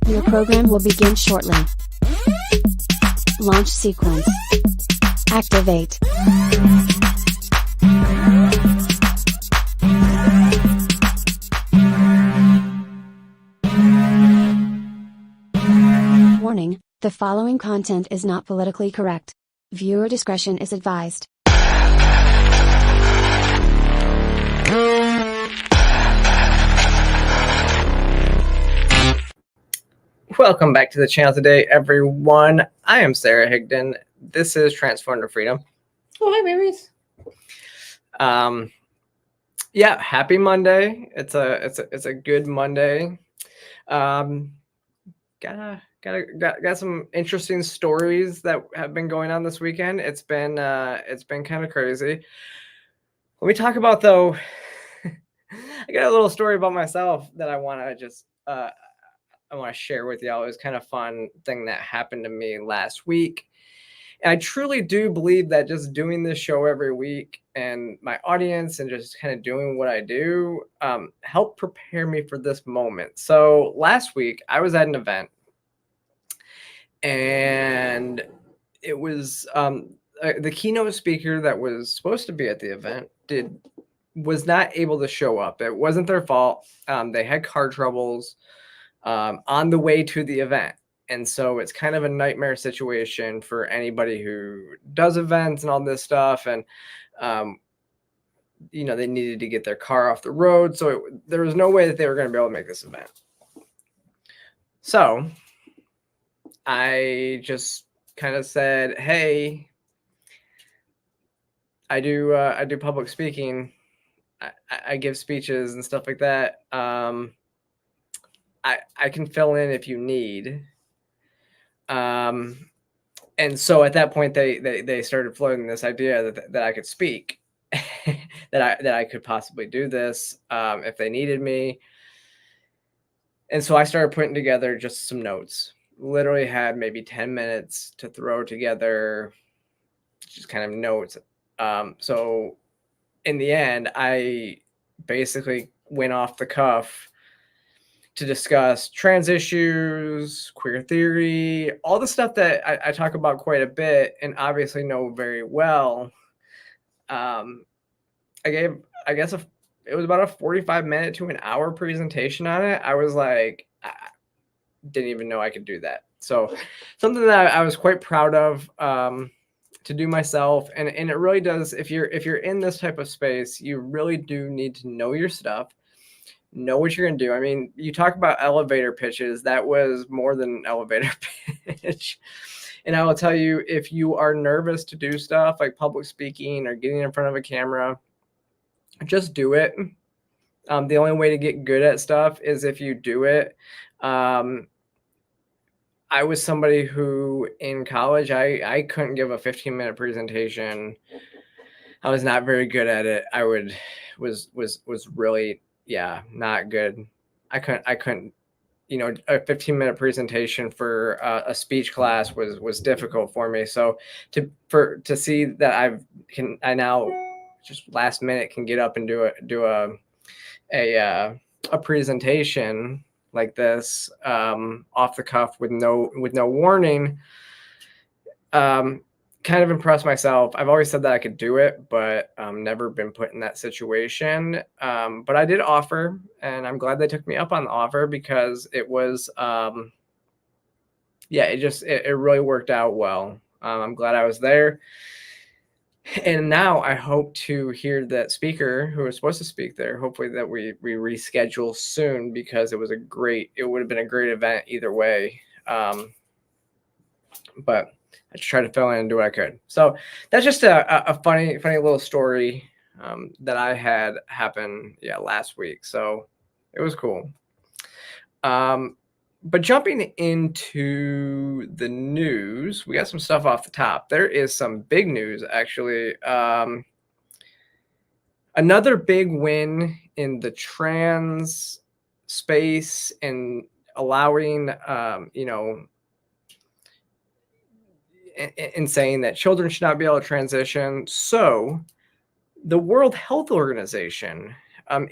Your program will begin shortly. Launch sequence. Activate. Warning, the following content is not politically correct. Viewer discretion is advised. Welcome back to the channel today, everyone. I am Sara Higdon. This is Transform to Freedom. Oh, hi, babies. Yeah, happy Monday. It's a good Monday. Got some interesting stories that have been going on this weekend. It's been kind of crazy. Let me talk about though. I got a little story about myself that I want to share with y'all. It was kind of fun thing that happened to me last week. And I truly do believe that just doing this show every week and my audience and just kind of doing what I do help prepare me for this moment. So last week I was at an event and it was the keynote speaker that was supposed to be at the event was not able to show up. It wasn't their fault. They had car troubles on the way to the event. And so it's kind of a nightmare situation for anybody who does events and all this stuff. And, they needed to get their car off the road. So there was no way that they were going to be able to make this event. So I just kind of said, hey, I do public speaking. I give speeches and stuff like that. I can fill in if you need. And so at that point, they started floating this idea that I could speak, that I could possibly do this if they needed me. And so I started putting together just some notes. Literally had maybe 10 minutes to throw together just kind of notes. So in the end, I basically went off the cuff to discuss trans issues, queer theory, all the stuff that I talk about quite a bit and obviously know very well. It was about a 45-minute to an hour presentation on it. I was like, I didn't even know I could do that. So something that I was quite proud of to do myself. And it really does, if you're in this type of space, you really do need to know your stuff. Know what you're going to do. I mean, you talk about elevator pitches. That was more than an elevator pitch. And I will tell you, if you are nervous to do stuff like public speaking or getting in front of a camera, just do it. The only way to get good at stuff is if you do it. I was somebody who in college, I couldn't give a 15-minute presentation. I was not very good at it. I was really not good. I couldn't, a 15-minute presentation for a speech class was difficult for me. So to see that I now just last minute can get up and do a presentation like this off the cuff with no warning, kind of impressed myself. I've always said that I could do it, but never been put in that situation. But I did offer, and I'm glad they took me up on the offer because it was, it really worked out well. I'm glad I was there. And now I hope to hear that speaker who was supposed to speak there, hopefully that we reschedule soon because it would have been a great event either way. But I just tried to fill in and do what I could. So that's just a funny little story that I had happen last week. So it was cool. But jumping into the news, we got some stuff off the top. There is some big news, actually. Another big win in the trans space and allowing, in saying that children should not be able to transition. So The World Health Organization,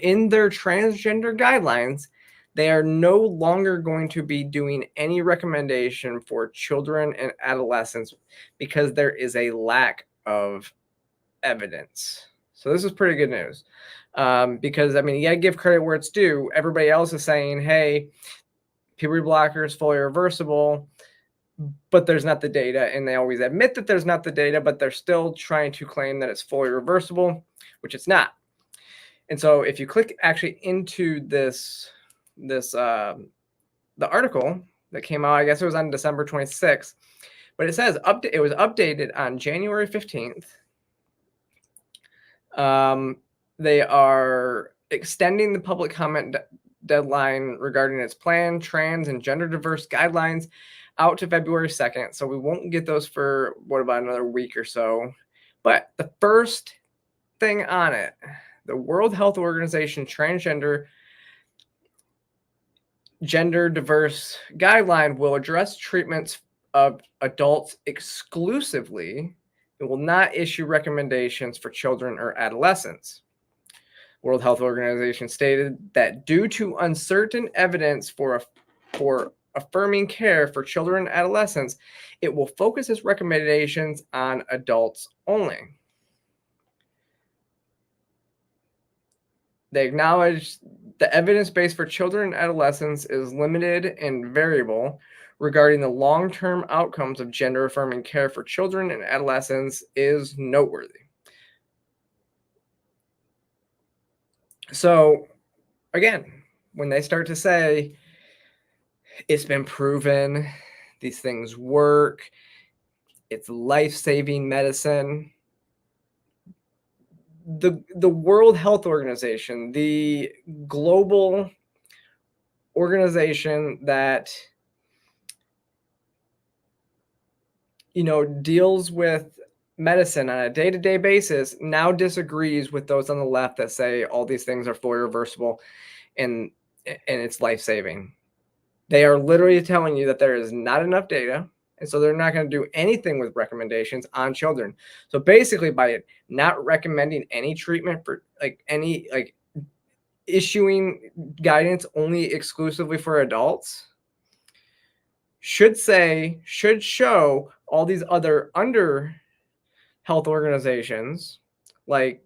in their transgender guidelines, they are no longer going to be doing any recommendation for children and adolescents because there is a lack of evidence. So this is pretty good news. Because, I mean, you got to give credit where it's due. Everybody else is saying, hey, puberty blocker is fully reversible, but there's not the data. And they always admit that there's not the data, but they're still trying to claim that it's fully reversible, which it's not. And so if you click actually into the article that came out, I guess it was on December 26th, but it says it was updated on January 15th. They are extending the public comment deadline regarding its planned trans and gender diverse guidelines out to February 2nd. So we won't get those for about another week or so. But the first thing on it, the World Health Organization transgender gender diverse guideline will address treatments of adults exclusively. It will not issue recommendations for children or adolescents. World Health Organization stated that due to uncertain evidence for affirming care for children and adolescents, it will focus its recommendations on adults only. They acknowledge the evidence base for children and adolescents is limited and variable. Regarding the long-term outcomes of gender-affirming care for children and adolescents is noteworthy. So, again, when they start to say, it's been proven, these things work, it's life-saving medicine, the World Health Organization, the global organization that deals with medicine on a day-to-day basis, now disagrees with those on the left that say all these things are fully reversible and it's life-saving. They are literally telling you that there is not enough data, and so they're not going to do anything with recommendations on children. So basically, by not recommending any treatment for issuing guidance only exclusively for adults, should show all these other under health organizations like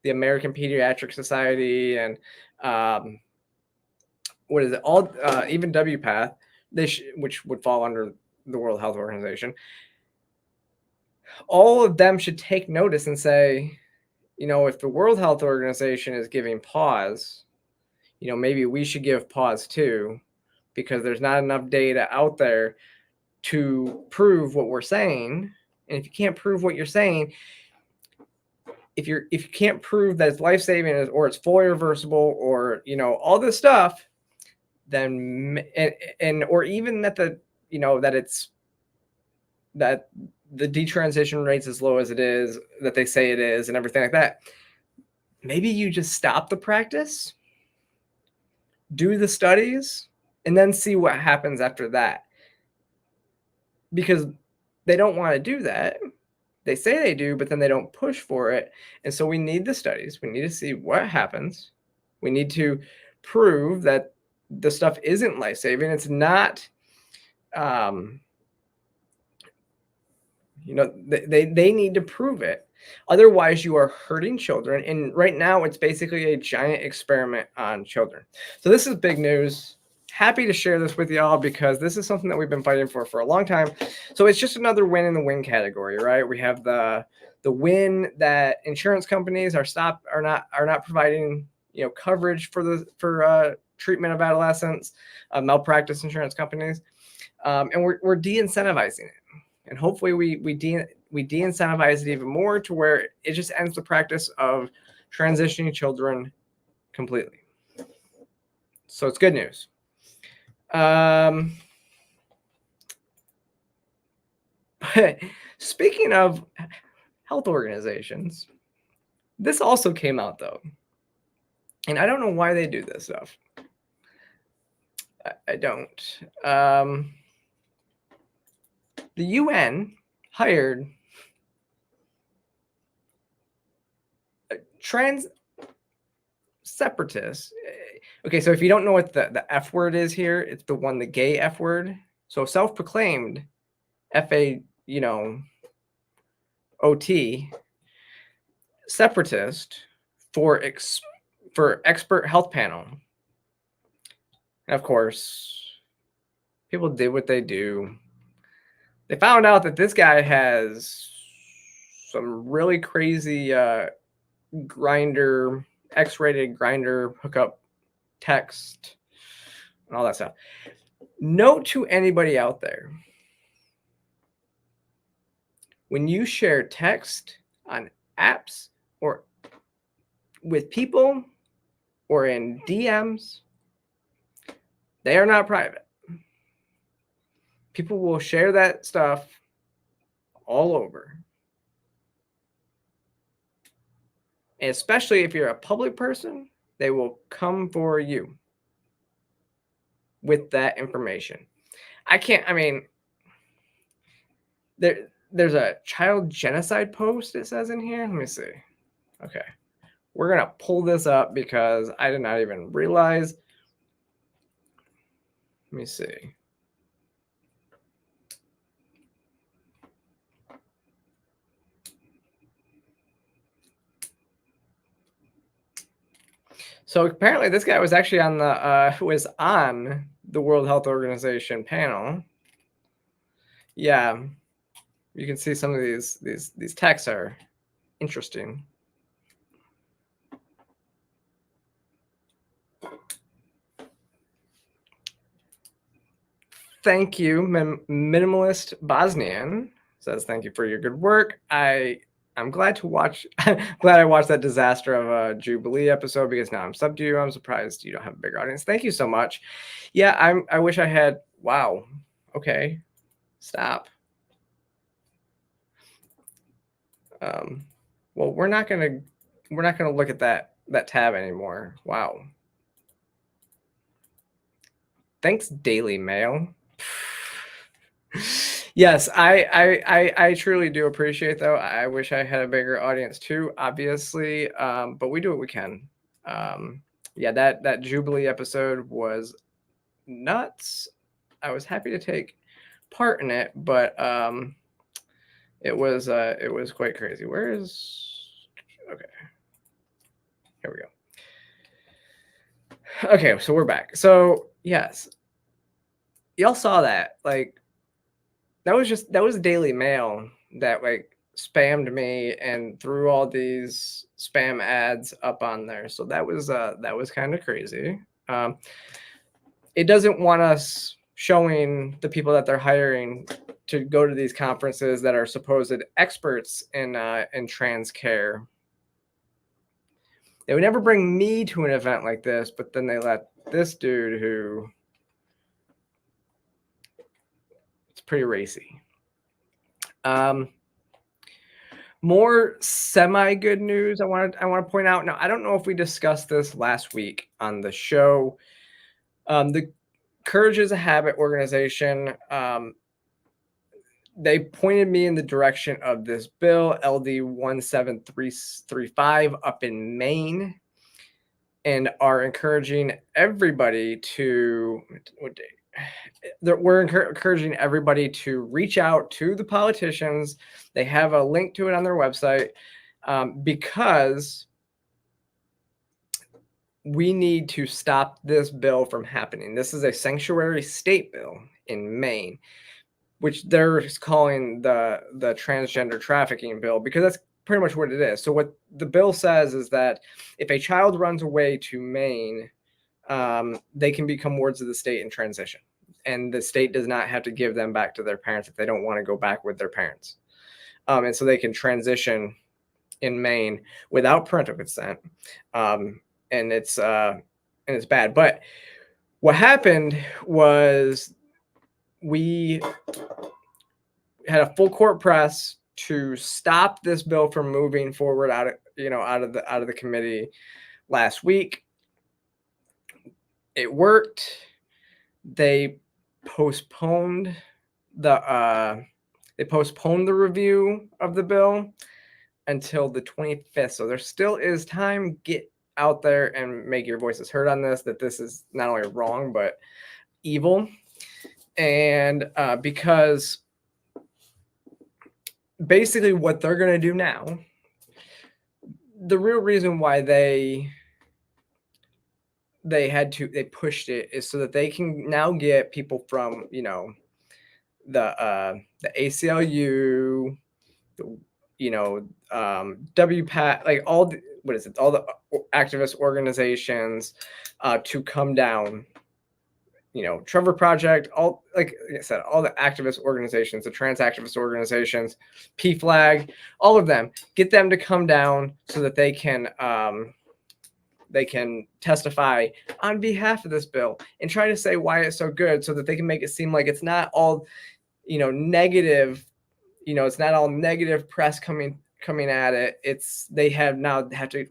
the American Pediatric Society and even WPATH, which would fall under the World Health Organization. All of them should take notice and say, if the World Health Organization is giving pause, maybe we should give pause too, because there's not enough data out there to prove what we're saying. And if you can't prove what you're saying, if you can't prove that it's life-saving or it's fully reversible or all this stuff, then or even that that the detransition rate's as low as it is, that they say it is, and everything like that, maybe you just stop the practice, do the studies, and then see what happens after that. Because they don't want to do that. They say they do, but then they don't push for it. And so we need the studies. We need to see what happens. We need to prove that the stuff isn't life-saving. It's not, they need to prove it. Otherwise, you are hurting children. And right now, it's basically a giant experiment on children. So this is big news. Happy to share this with y'all because this is something that we've been fighting for a long time. So it's just another win in the win category, right? We have the win that insurance companies are not providing coverage for treatment of adolescents, malpractice insurance companies, and we're de-incentivizing it. And hopefully we de-incentivize it even more to where it just ends the practice of transitioning children completely. So it's good news. But speaking of health organizations, this also came out though. And I don't know why they do this stuff. I don't. The UN hired separatist. Okay, so if you don't know what the F word is here, it's the gay F word. So self-proclaimed FA, OT, separatist for expert health panel. And of course, people did what they do. They found out that this guy has some really crazy Grindr, X-rated Grindr hookup text and all that stuff. Note to anybody out there, when you share text on apps or with people or in DMs, they are not private. People will share that stuff all over. And especially if you're a public person, they will come for you with that information. There's a child genocide post, it says in here. Let me see. Okay. We're going to pull this up because I did not even realize. Let me see. So apparently this guy was actually on the World Health Organization panel. Yeah. You can see some of these texts are interesting. Thank you, Minimalist Bosnian says, thank you for your good work. I'm glad to watch. Glad I watched that disaster of a Jubilee episode because now I'm sub to you. I'm surprised you don't have a bigger audience. Thank you so much. Yeah, I wish I had. Wow. Okay, stop. Well, we're not gonna look at that tab anymore. Wow. Thanks, Daily Mail. Yes, I truly do appreciate, though. I wish I had a bigger audience too, obviously, but we do what we can. Yeah, that Jubilee episode was nuts. I was happy to take part in it, but it was quite crazy. Okay, here we go. Okay, so we're back. So yes, y'all saw that. Like, that was Daily Mail that like spammed me and threw all these spam ads up on there. So that was kind of crazy. It doesn't want us showing the people that they're hiring to go to these conferences that are supposed experts in trans care. They would never bring me to an event like this, but then they let this dude who it's pretty racy. More semi-good news I want to point out. Now, I don't know if we discussed this last week on the show. The Courage is a Habit organization, they pointed me in the direction of this bill, LD 17335, up in Maine, and are encouraging everybody to encouraging everybody to reach out to the politicians. They have a link to it on their website, because we need to stop this bill from happening. This is a sanctuary state bill in Maine, which they're calling the transgender trafficking bill, because that's pretty much what it is. So what the bill says is that if a child runs away to Maine, they can become wards of the state in transition. And the state does not have to give them back to their parents if they don't want to go back with their parents. And so they can transition in Maine without parental consent. And it's bad. But what happened was we had a full court press to stop this bill from moving forward out of the committee last week. It worked. They postponed the review of the bill until the 25th. So there still is time. Get out there and make your voices heard on this, that this is not only wrong, but evil. And because basically what they're going to do now, the real reason why they pushed it is so that they can now get people from, you know, the ACLU, you know, WPAT, like all the, what is it, all the activist organizations to come down, you know, Trevor Project, all, like I said, all the activist organizations, the trans activist organizations, PFLAG, all of them, get them to come down so that they can testify on behalf of this bill and try to say why it's so good, so that they can make it seem like it's not all, you know, negative, you know, it's not all negative press coming at it. It's, they have to,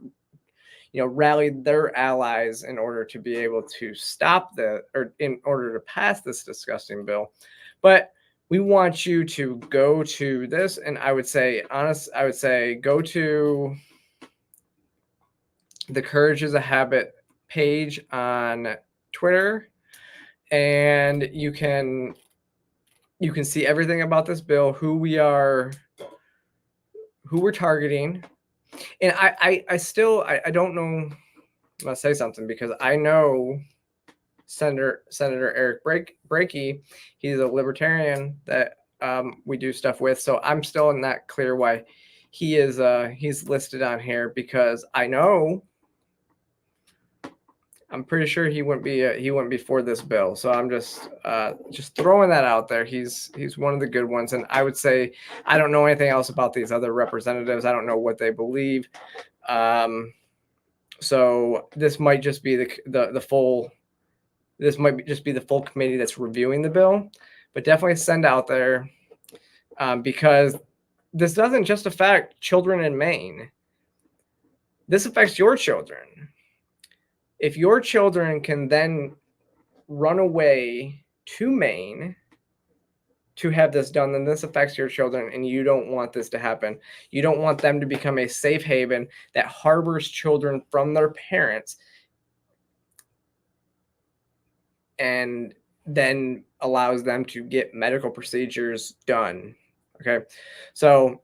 you know, rally their allies in order to be able to stop or in order to pass this disgusting bill. But we want you to go to this, and I would say go to the Courage is a Habit page on Twitter, and you can see everything about this bill, who we're targeting. And I don't know, I'm gonna say something, because I know Senator Eric Brakey, he's a libertarian that we do stuff with. So I'm still not clear why he is he's listed on here, because I'm pretty sure he wouldn't be for this bill. So I'm just throwing that out there. He's one of the good ones, and I would say I don't know anything else about these other representatives. I don't know what they believe. So this might just be the full. This might just be the full committee that's reviewing the bill, but definitely send out there, because this doesn't just affect children in Maine. This affects your children. If your children can then run away to Maine to have this done, then this affects your children, and you don't want this to happen. You don't want them to become a safe haven that harbors children from their parents and then allows them to get medical procedures done. Okay, so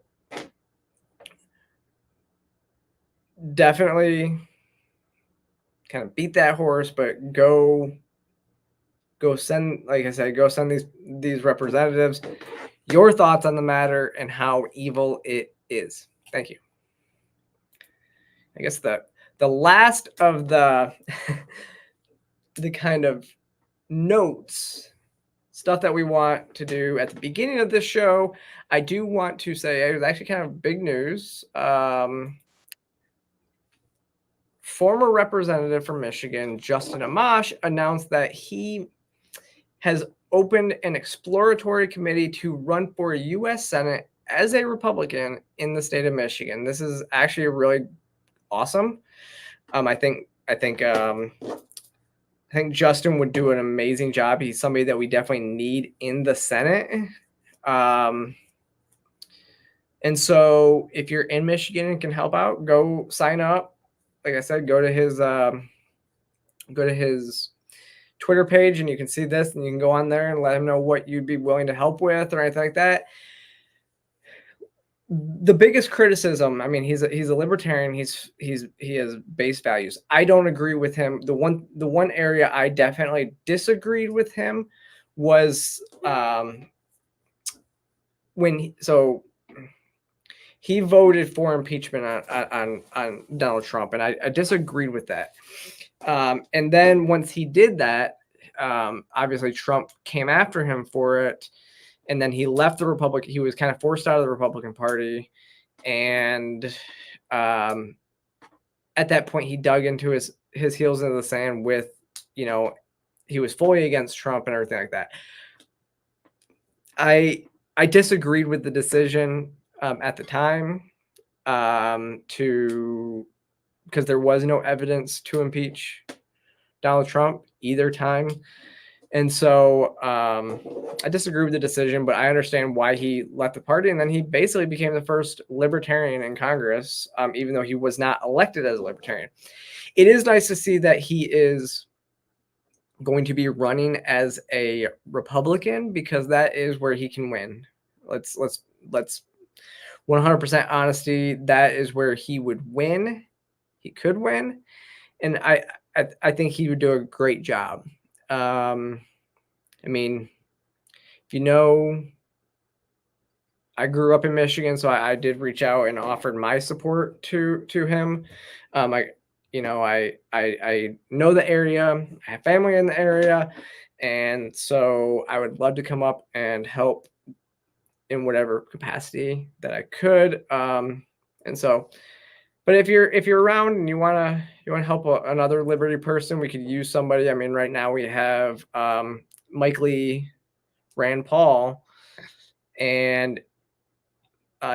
definitely kind of beat that horse, but go send, like I said, go send these representatives your thoughts on the matter and how evil it is. Thank you. I guess the last of the the kind of notes, stuff that we want to do at the beginning of this show, I do want to say it was actually kind of big news. Former representative from Michigan, Justin Amash, announced that he has opened an exploratory committee to run for U.S. Senate as a Republican in the state of Michigan. This is actually really awesome. I think Justin would do an amazing job. He's somebody that we definitely need in the Senate. And so if you're in Michigan and can help out, go sign up. Like I said, go to his Twitter page, and you can see this, and you can go on there and let him know what you'd be willing to help with or anything like that. The biggest criticism, I mean, he's a libertarian. He has base values. I don't agree with him. The one area I definitely disagreed with him was when he voted for impeachment on Donald Trump, and I disagreed with that. And then once he did that, obviously Trump came after him for it, and then he left the Republican. He was kind of forced out of the Republican Party, and at that point he dug into his heels into the sand with, you know, he was fully against Trump and everything like that. I disagreed with the decision at the time because there was no evidence to impeach Donald Trump either time. And so I disagree with the decision, but I understand why he left the party. And then he basically became the first libertarian in Congress, even though he was not elected as a libertarian. It is nice to see that he is going to be running as a Republican, because that is where he can win. Let's 100% honesty. That is where he would win. He could win. And I think he would do a great job. I mean, if you know, I grew up in Michigan, so I did reach out and offered my support to him. I know the area. I have family in the area, and so I would love to come up and help in whatever capacity that I could. And so, but if you're around and you want to help another Liberty person, we could use somebody. I mean, right now we have Mike Lee, Rand Paul, and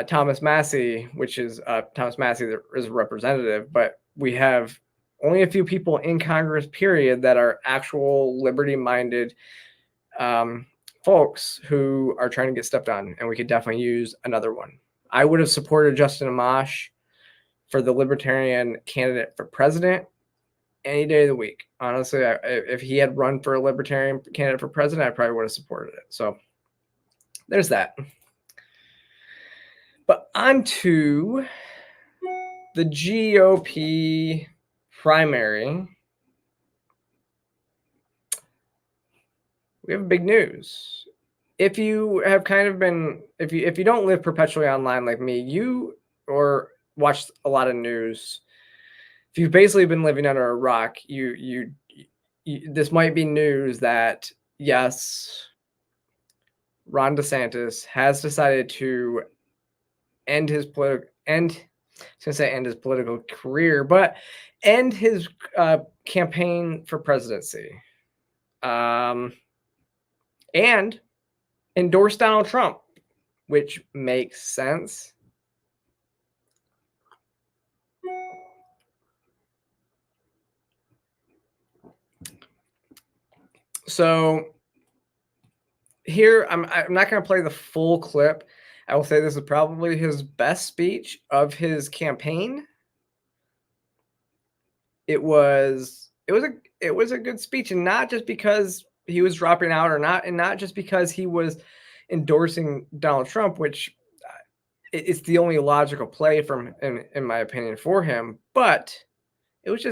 Thomas Massey, which is Thomas Massey is a representative, but we have only a few people in Congress, period, that are actual liberty-minded folks who are trying to get stuff done, and we could definitely use another one. I would have supported Justin Amash for the Libertarian candidate for president any day of the week. Honestly, if he had run for a Libertarian candidate for president, I probably would have supported it. So there's that. But on to the GOP primary. We have big news. If you have kind of been, if you don't live perpetually online like me, or watch a lot of news, if you've basically been living under a rock, you this might be news that yes, Ron DeSantis has decided to end his political career, but end his campaign for presidency, and endorse Donald Trump, which makes sense. So here, I'm not going to play the full clip. I will say this is probably his best speech of his campaign. It was a good speech, and not just because he was dropping out and not just because he was endorsing Donald Trump, which it's the only logical play from, in my opinion, for him. But it was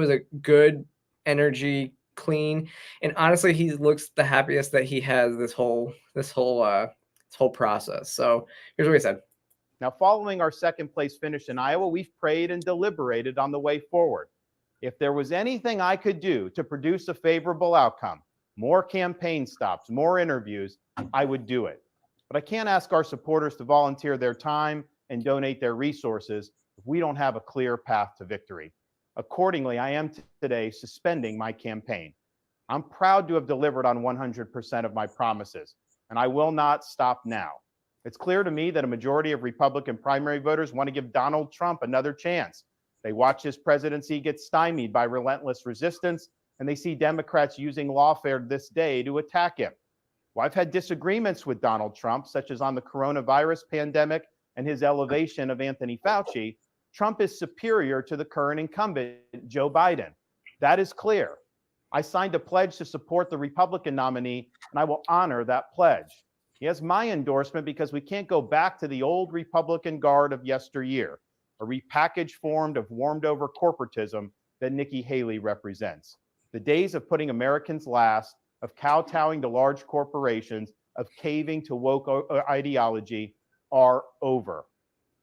a good energy, clean, and honestly, he looks the happiest that he has this whole process. So here's what he said. Now, following our second place finish in Iowa, we've prayed and deliberated on the way forward. If there was anything I could do to produce a favorable outcome, more campaign stops, more interviews, I would do it. But I can't ask our supporters to volunteer their time and donate their resources if we don't have a clear path to victory. Accordingly, I am today suspending my campaign. I'm proud to have delivered on 100% of my promises, and I will not stop now. It's clear to me that a majority of Republican primary voters want to give Donald Trump another chance. They watch his presidency get stymied by relentless resistance, and they see Democrats using lawfare this day to attack him. Well, I've had disagreements with Donald Trump, such as on the coronavirus pandemic and his elevation of Anthony Fauci. Trump is superior to the current incumbent, Joe Biden. That is clear. I signed a pledge to support the Republican nominee, and I will honor that pledge. He has my endorsement because we can't go back to the old Republican guard of yesteryear, a repackaged form of warmed over corporatism that Nikki Haley represents. The days of putting Americans last, of kowtowing to large corporations, of caving to woke ideology are over.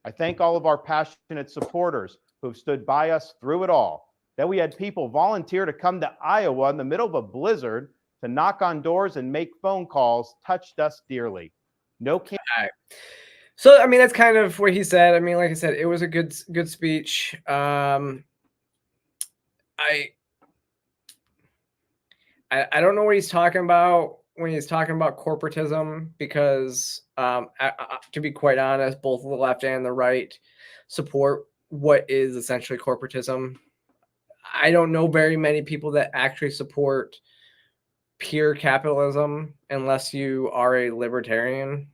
I thank all of our passionate supporters who have stood by us through it all. That we had people volunteer to come to Iowa in the middle of a blizzard to knock on doors and make phone calls touched us dearly. No. So, I mean, that's kind of what he said. I mean, like I said, it was a good speech. I don't know what he's talking about when he's talking about corporatism, because to be quite honest, both the left and the right support what is essentially corporatism. I don't know very many people that actually support pure capitalism unless you are a libertarian.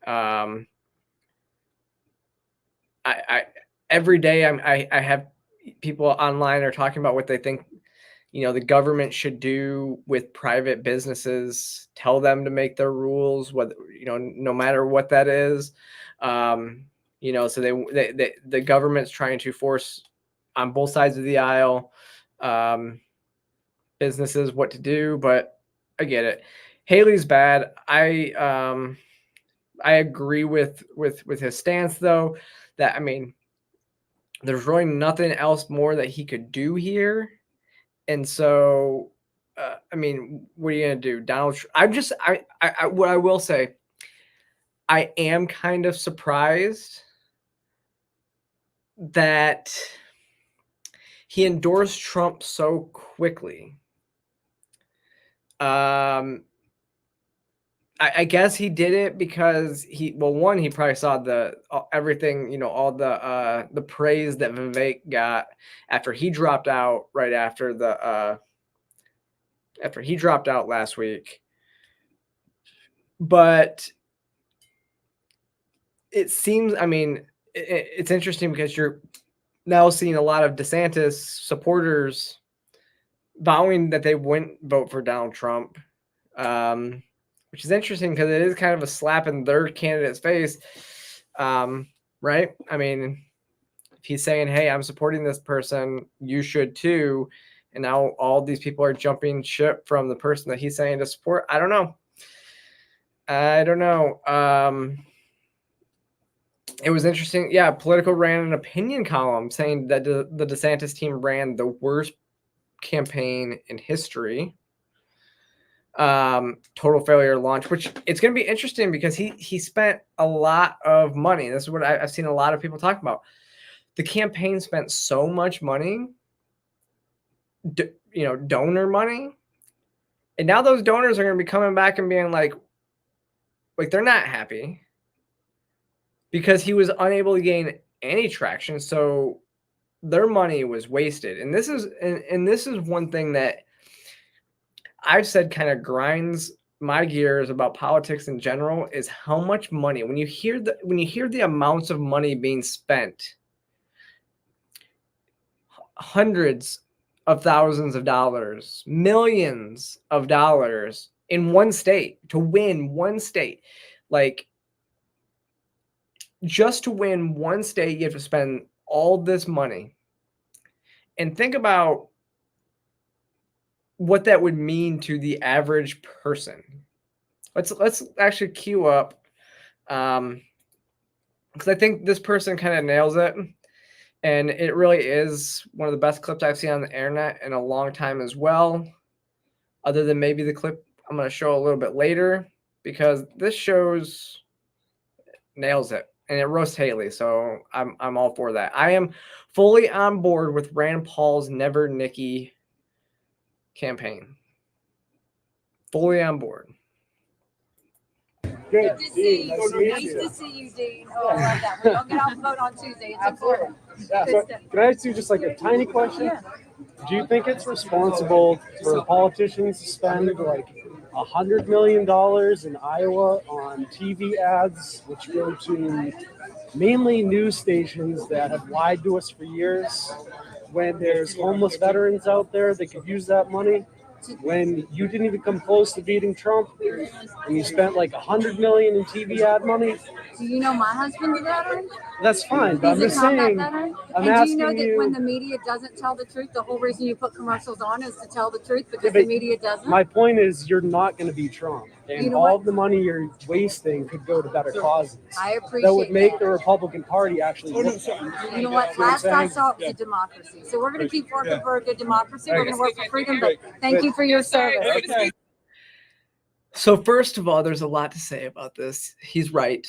I every day I have people online are talking about what they think, you know, the government should do with private businesses, tell them to make their rules, whether, you know, no matter what that is. You know, so the government's trying to force on both sides of the aisle businesses what to do, but I get it. Haley's bad. I agree with his stance, though, that, I mean, there's really nothing else more that he could do here. And so, I mean, what are you going to do? What I will say, I am kind of surprised that he endorsed Trump so quickly. I guess he did it because he probably saw everything, you know, all the praise that Vivek got after he dropped out after he dropped out last week. But it seems, I mean, it's interesting because you're now seeing a lot of DeSantis supporters vowing that they wouldn't vote for Donald Trump. Which is interesting because it is kind of a slap in their candidate's face, right? I mean, if he's saying, hey, I'm supporting this person, you should too, and now all these people are jumping ship from the person that he's saying to support, I don't know. It was interesting. Yeah, Politico ran an opinion column saying that the DeSantis team ran the worst campaign in history. Total failure launch, which it's going to be interesting because he spent a lot of money. This is what I've seen a lot of people talk about. The campaign spent so much money, you know, donor money, and now those donors are going to be coming back and being like they're not happy because he was unable to gain any traction. So their money was wasted, and this is one thing that I've said kind of grinds my gears about politics in general, is how much money, when you hear the amounts of money being spent, hundreds of thousands of dollars, millions of dollars in one state to win one state, like just to win one state, you have to spend all this money. And think about what that would mean to the average person. Let's actually queue up, because I think this person kind of nails it, and it really is one of the best clips I've seen on the internet in a long time as well, other than maybe the clip I'm going to show a little bit later, because this nails it, and it roasts Haley, so I'm all for that. I am fully on board with Rand Paul's Never Nikki campaign. Fully on board. Good to see you. Nice to see you, Dean. Oh, I love that. We don't get off the boat on Tuesday. It's important. Yeah. So can I ask you just like a tiny question? Yeah. Do you think it's responsible for politicians to spend like $100 million in Iowa on TV ads, which go to mainly news stations that have lied to us for years, when there's homeless veterans out there that could use that money? When you didn't even come close to beating Trump, and you spent like $100 million in TV ad money? Do you know my husband's a veteran? That's fine, but I'm He's just a combat saying. veteran. I'm and do asking you know that you, when the media doesn't tell the truth, the whole reason you put commercials on is to tell the truth, because Yeah, the but media doesn't? my point is, you're not going to beat Trump, and You know all what? the money you're wasting could go to better causes. I appreciate That would make that. the Republican Party actually work. You know what? Last I saw, it was a democracy. So we're going to keep working for a good democracy. We're going to work for freedom, but thank you for your service. So first of all, there's a lot to say about this. He's right.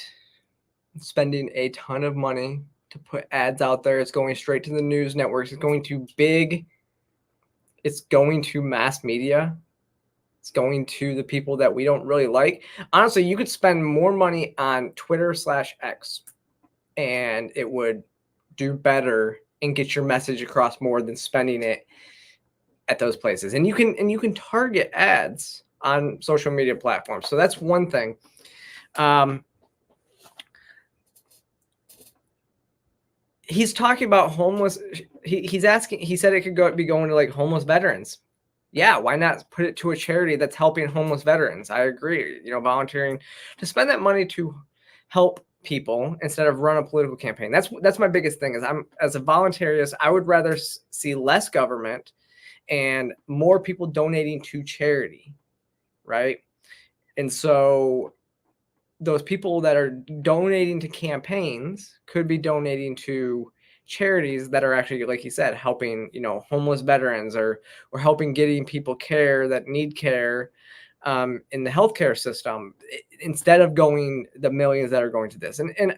Spending a ton of money to put ads out there. It's going straight to the news networks. It's going to it's going to mass media. It's going to the people that we don't really like. Honestly, you could spend more money on Twitter/X and it would do better and get your message across more than spending it at those places. And you can target ads on social media platforms. So that's one thing. He's talking about homeless. He's asking, he said it could be going to like homeless veterans. Yeah, why not put it to a charity that's helping homeless veterans? I agree. You know, volunteering to spend that money to help people instead of run a political campaign. That's my biggest thing. Is I'm, as a voluntarist, I would rather see less government and more people donating to charity, right? And so those people that are donating to campaigns could be donating to charities that are actually, like he said, helping, you know, homeless veterans or helping getting people care that need care in the healthcare system, instead of going the millions that are going to this. And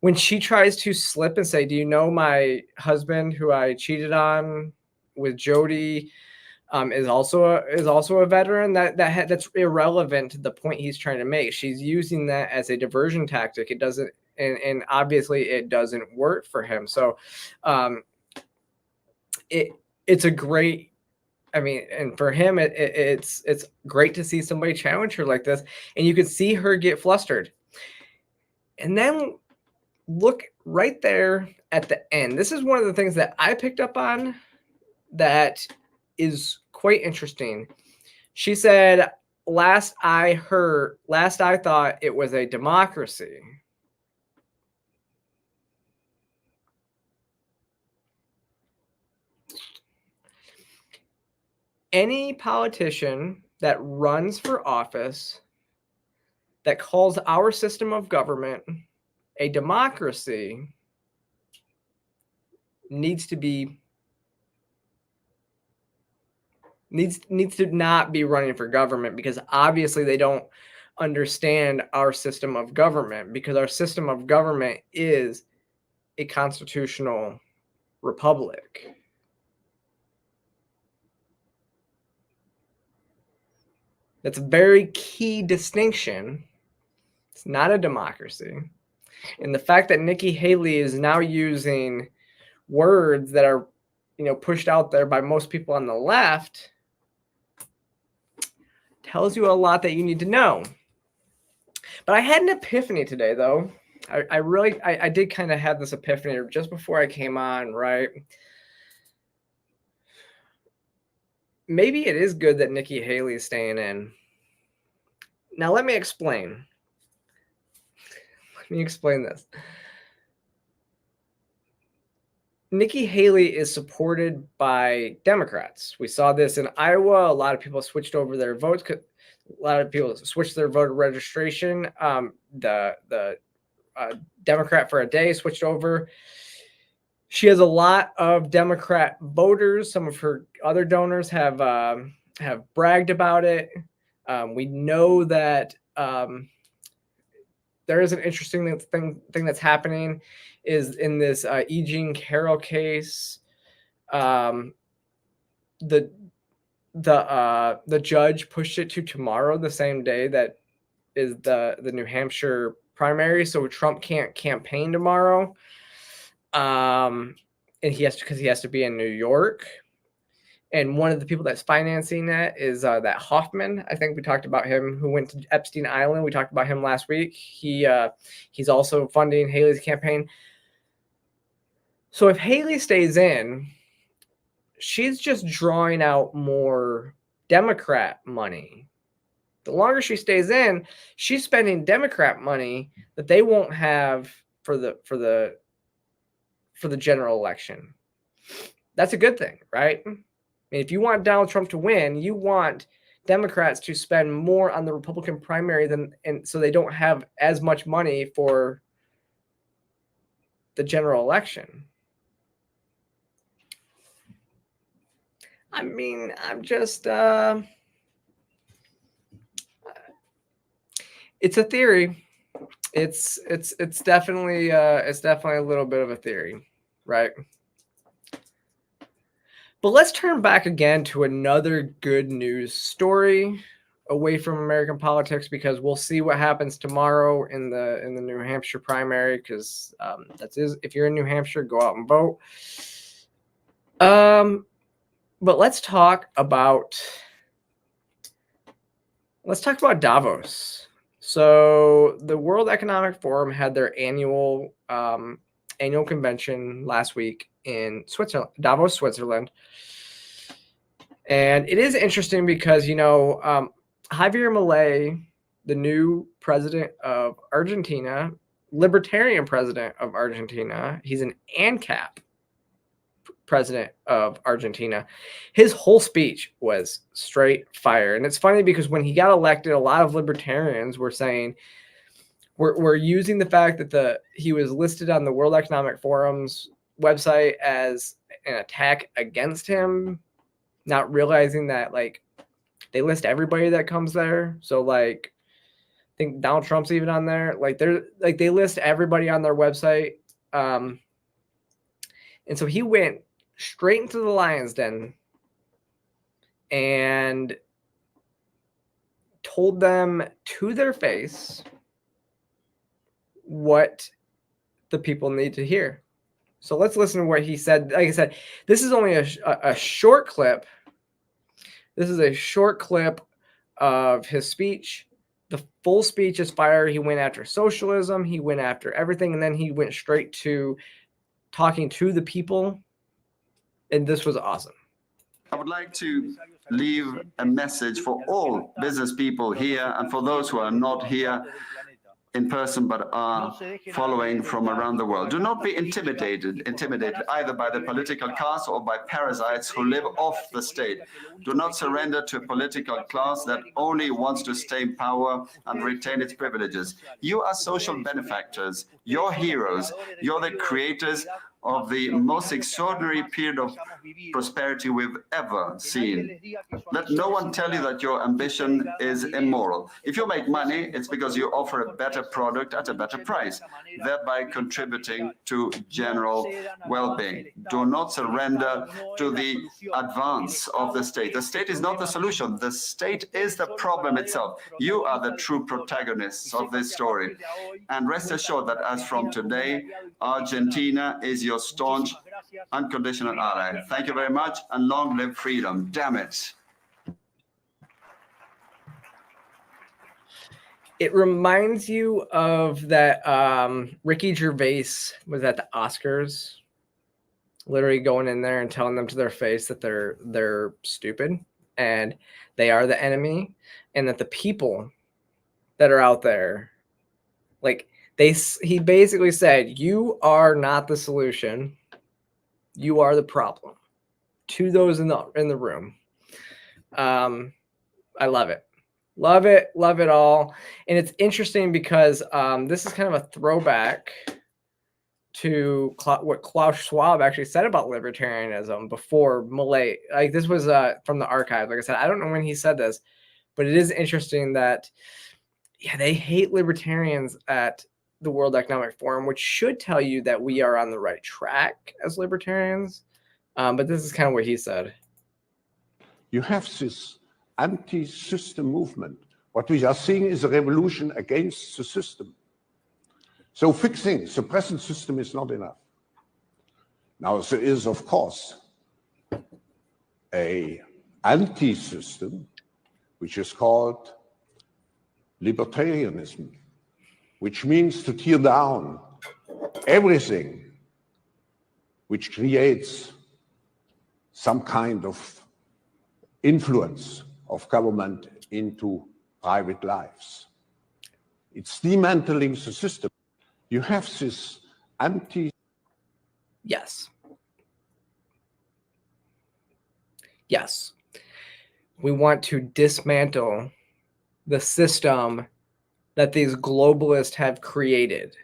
when she tries to slip and say, do you know my husband who I cheated on with Jody is also a veteran, that's irrelevant to the point he's trying to make. She's using that as a diversion tactic. It doesn't, and obviously it doesn't work for him. So it's a great, I mean, and for him, it's great to see somebody challenge her like this, and you can see her get flustered. And then look right there at the end. This is one of the things that I picked up on that is quite interesting. She said, last I thought it was a democracy. Any politician that runs for office that calls our system of government a democracy needs to not be running for government, because obviously they don't understand our system of government, because our system of government is a constitutional republic. That's a very key distinction. It's not a democracy. And the fact that Nikki Haley is now using words that are, you know, pushed out there by most people on the left tells you a lot that you need to know. But I had an epiphany today, though. I did kind of have this epiphany just before I came on, right? Maybe it is good that Nikki Haley is staying in. Now, let me explain. Let me explain this. Nikki Haley is supported by Democrats. We saw this in Iowa. A lot of people switched over their votes. A lot of people switched their voter registration. The Democrat for a day switched over. She has a lot of Democrat voters. Some of her other donors have bragged about it. We know that there is an interesting thing that's happening is in this E. Jean Carroll case. The judge pushed it to tomorrow, the same day that is the New Hampshire primary, so Trump can't campaign tomorrow. And because he has to be in New York. And one of the people that's financing that is that Hoffman. I think we talked about him, who went to Epstein Island. We talked about him last week. He's also funding Haley's campaign. So if Haley stays in, she's just drawing out more Democrat money. The longer she stays in, she's spending Democrat money that they won't have for the general election. That's a good thing, right? I mean, if you want Donald Trump to win, you want Democrats to spend more on the Republican primary and so they don't have as much money for the general election. I mean, I'm just it's a theory. It's definitely a little bit of a theory, right? But let's turn back again to another good news story away from American politics, because we'll see what happens tomorrow in the New Hampshire primary, because if you're in New Hampshire, go out and vote. But let's talk about Let's talk about Davos. So the World Economic Forum had their annual convention last week in Switzerland, Davos, Switzerland. And it is interesting because, Javier Milei, the new president of Argentina, libertarian president of Argentina, he's an ANCAP president of Argentina. His whole speech was straight fire. And it's funny because when he got elected, a lot of libertarians were saying, we're using the fact that he was listed on the World Economic Forum's website as an attack against him, not realizing that like they list everybody that comes there. So like I think Donald Trump's even on there. Like they list everybody on their website. And so he went straight into the lion's den and told them to their face what the people need to hear. So let's listen to what he said. Like I said, this is only a short clip. This is a short clip of his speech. The full speech is fire. He went after socialism. He went after everything. And then he went straight to talking to the people. And this was awesome. I would like to leave a message for all business people here and for those who are not here in person but are following from around the world. Do not be intimidated either by the political class or by parasites who live off the state. Do not surrender to a political class that only wants to stay in power and retain its privileges. You are social benefactors. You're heroes. You're the creators of the most extraordinary period of prosperity we've ever seen. Let no one tell you that your ambition is immoral. If you make money, it's because you offer a better product at a better price, thereby contributing to general well-being. Do not surrender to the advance of the state. The state is not the solution. The state is the problem itself. You are the true protagonists of this story. And rest assured that as from today, Argentina is your staunch, unconditional ally. Thank you very much, and long live freedom. Damn it. It reminds you of that Ricky Gervais was at the Oscars, literally going in there and telling them to their face that they're stupid and they are the enemy, and that the people that are out there, like he basically said, you are not the solution, you are the problem, to those in the room. I love it. Love it all. And it's interesting because this is kind of a throwback to what Klaus Schwab actually said about libertarianism before Milei. Like this was from the archive. Like I said, I don't know when he said this, but it is interesting that they hate libertarians at the World Economic Forum, which should tell you that we are on the right track as libertarians. But this is kind of what he said. You have this anti-system movement. What we are seeing is a revolution against the system. So fixing the present system is not enough. Now there is, of course, an anti-system, which is called libertarianism, which means to tear down everything which creates some kind of influence of government into private lives. It's dismantling the system. You have this Yes. We want to dismantle the system that these globalists have created.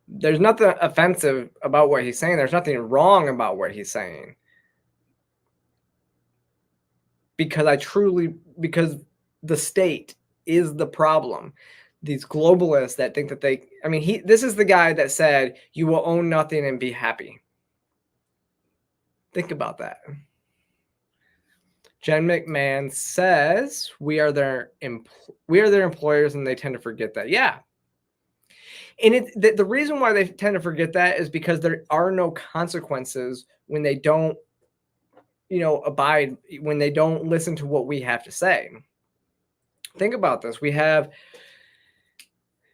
There's nothing offensive about what he's saying. There's nothing wrong about what he's saying. Because the state is the problem. These globalists that think that this is the guy that said, you will own nothing and be happy. Think about that. Jen McMahon says we are their employers, and they tend to forget that. Yeah. And the reason why they tend to forget that is because there are no consequences when they don't, abide when they don't listen to what we have to say. Think about this. We have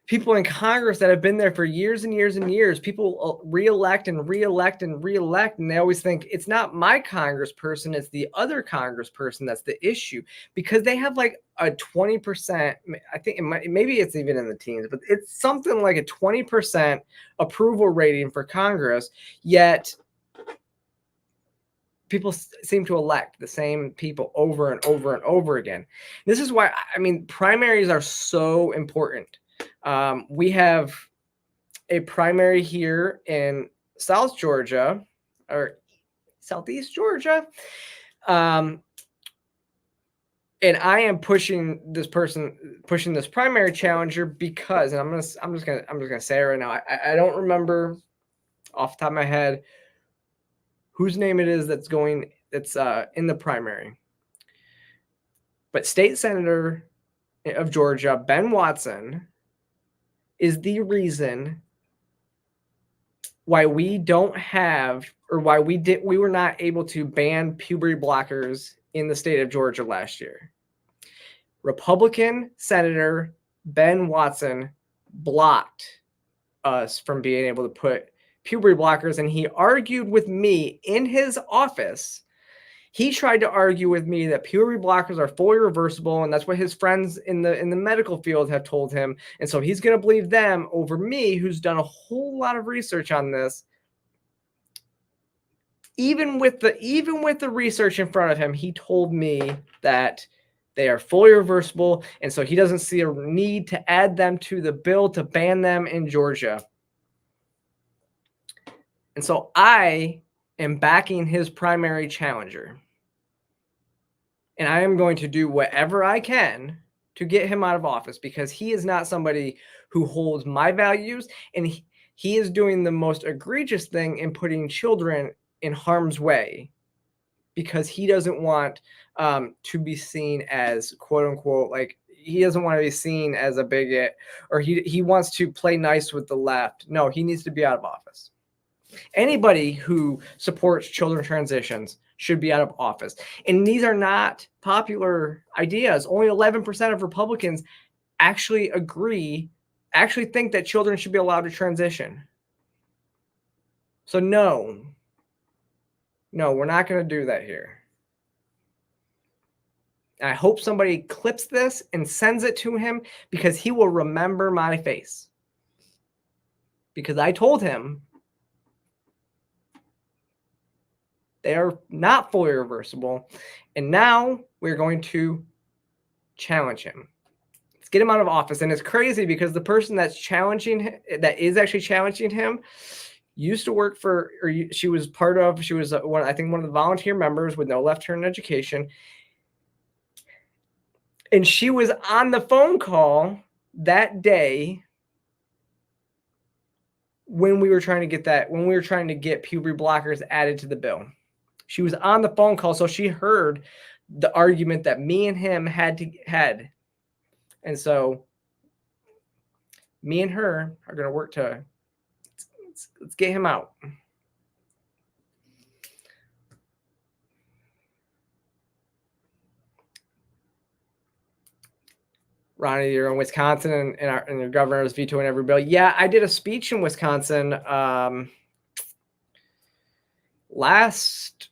people in Congress that have been there for years and years and years. People reelect and reelect and reelect, and they always think it's not my congressperson, it's the other congressperson that's the issue, because they have like a 20%, I think maybe it's even in the teens, but it's something like a 20% approval rating for Congress, yet people seem to elect the same people over and over and over again. This is why, primaries are so important. We have a primary here in South Georgia or Southeast Georgia. And I am pushing this primary challenger because, and I'm just gonna say it right now. I don't remember off the top of my head whose name it is that's in the primary. But State Senator of Georgia, Ben Watson, is the reason why we don't have, or why we were not able to ban puberty blockers in the state of Georgia last year. Republican Senator Ben Watson blocked us from being able to put puberty blockers, and he argued with me in his office. He tried to argue with me that puberty blockers are fully reversible, and that's what his friends in the medical field have told him. And so he's going to believe them over me, who's done a whole lot of research on this. Even with the research in front of him, he told me that they are fully reversible, and so he doesn't see a need to add them to the bill to ban them in Georgia. And so I am backing his primary challenger. And I am going to do whatever I can to get him out of office, because he is not somebody who holds my values, and he is doing the most egregious thing in putting children in harm's way, because he doesn't want to be seen as, quote unquote, like, he doesn't want to be seen as a bigot, or he wants to play nice with the left. No, he needs to be out of office. Anybody who supports children transitions should be out of office. And these are not popular ideas. Only 11% of Republicans actually think that children should be allowed to transition. So no, we're not going to do that here. I hope somebody clips this and sends it to him, because he will remember my face. Because I told him they are not fully reversible. And now we're going to challenge him. Let's get him out of office. And it's crazy because the person that is actually challenging him used to work for, or she was one of the volunteer members with no left turn education. And she was on the phone call that day when we were trying to get puberty blockers added to the bill. She was on the phone call, so she heard the argument that me and him had. And so me and her are going to work to let's get him out. Ronnie, you're in Wisconsin, and your governor is vetoing every bill. Yeah, I did a speech in Wisconsin last